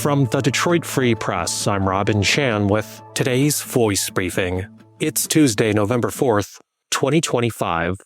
From the Detroit Free Press, I'm Robin Chan with today's Voice Briefing. It's Tuesday, November 4th, 2025.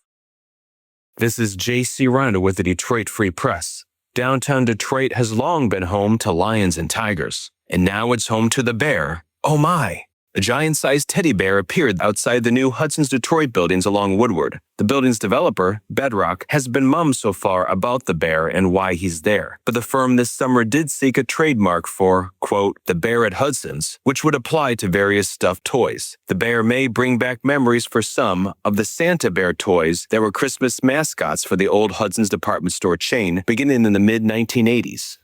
This is J.C. Ronda with the Detroit Free Press. Downtown Detroit has long been home to lions and tigers, and now it's home to the bear. Oh my! A giant-sized teddy bear appeared outside the new Hudson's Detroit buildings along Woodward. The building's developer, Bedrock, has been mum so far about the bear and why he's there. But the firm this summer did seek a trademark for, quote, the bear at Hudson's, which would apply to various stuffed toys. The bear may bring back memories for some of the Santa Bear toys that were Christmas mascots for the old Hudson's department store chain beginning in the mid-1980s.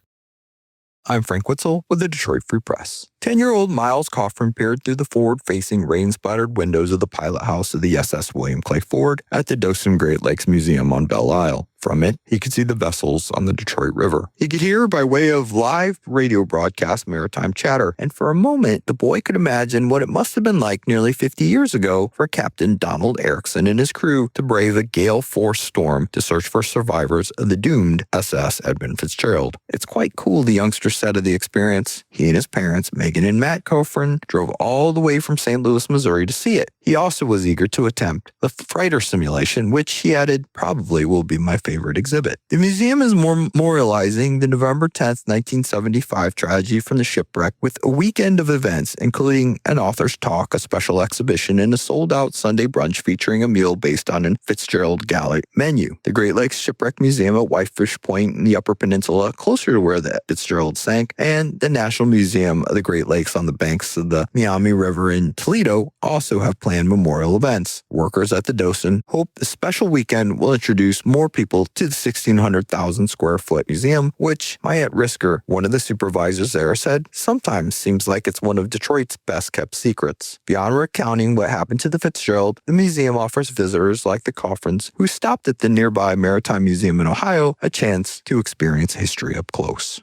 I'm Frank Witzel with the Detroit Free Press. 10-year-old Miles Coffrin peered through the forward-facing rain-splattered windows of the pilot house of the SS William Clay Ford at the Dothan Great Lakes Museum on Belle Isle. From it, he could see the vessels on the Detroit River. He could hear, by way of live radio broadcast, maritime chatter, and for a moment, the boy could imagine what it must have been like nearly 50 years ago for Captain Donald Erickson and his crew to brave a gale-force storm to search for survivors of the doomed SS Edmund Fitzgerald. It's quite cool, the youngster said of the experience. He and his parents, Megan and Matt Coffrin, drove all the way from St. Louis, Missouri to see it. He also was eager to attempt the freighter simulation, which, he added, probably will be my favorite exhibit. The museum is memorializing the November 10th, 1975 tragedy from the shipwreck with a weekend of events, including an author's talk, a special exhibition, and a sold-out Sunday brunch featuring a meal based on a Fitzgerald Galley menu. The Great Lakes Shipwreck Museum at Whitefish Point in the Upper Peninsula, closer to where the Fitzgerald sank, and the National Museum of the Great Lakes on the banks of the Miami River in Toledo also have planned memorial events. Workers at the Dothan hope the special weekend will introduce more people to the 1,600,000 square foot museum, which Mayette Risker, one of the supervisors there, said sometimes seems like it's one of Detroit's best kept secrets. Beyond recounting what happened to the Fitzgerald, the museum offers visitors like the Coffrins, who stopped at the nearby Maritime Museum in Ohio, a chance to experience history up close.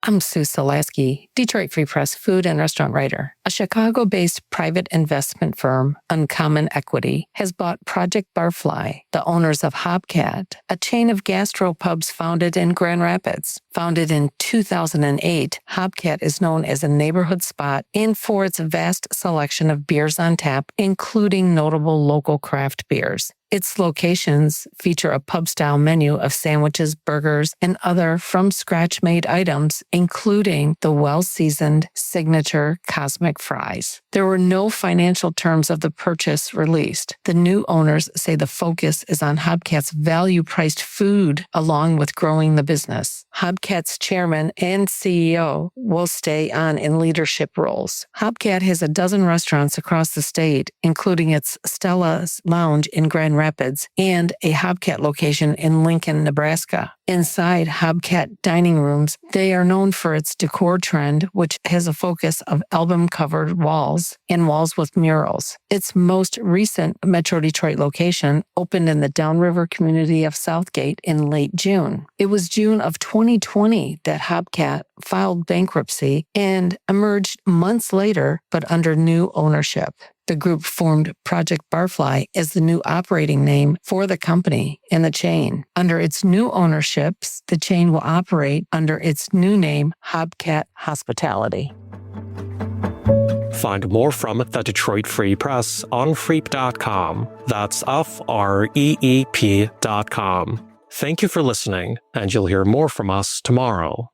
I'm Sue Solaski, Detroit Free Press food and restaurant writer. A Chicago-based private investment firm, Uncommon Equity, has bought Project Barfly, the owners of Hobcat, a chain of gastropubs founded in Grand Rapids. Founded in 2008, Hobcat is known as a neighborhood spot and for its vast selection of beers on tap, including notable local craft beers. Its locations feature a pub-style menu of sandwiches, burgers, and other from-scratch-made items, including the well-seasoned signature Cosmic Fries. There were no financial terms of the purchase released. The new owners say the focus is on Hobcat's value-priced food along with growing the business. Hobcat's chairman and CEO will stay on in leadership roles. Hobcat has a dozen restaurants across the state, including its Stella's Lounge in Grand Rapids and a Hobcat location in Lincoln, Nebraska. Inside Hobcat dining rooms, they are known for its decor trend, which has a focus of album-covered walls and walls with murals. Its most recent Metro Detroit location opened in the downriver community of Southgate in late June. It was June of 2020 that Hobcat filed bankruptcy and emerged months later, but under new ownership. The group formed Project Barfly as the new operating name for the company and the chain. Under its new ownerships, the chain will operate under its new name, Hobcat Hospitality. Find more from the Detroit Free Press on freep.com. That's FREEP.com. Thank you for listening, and you'll hear more from us tomorrow.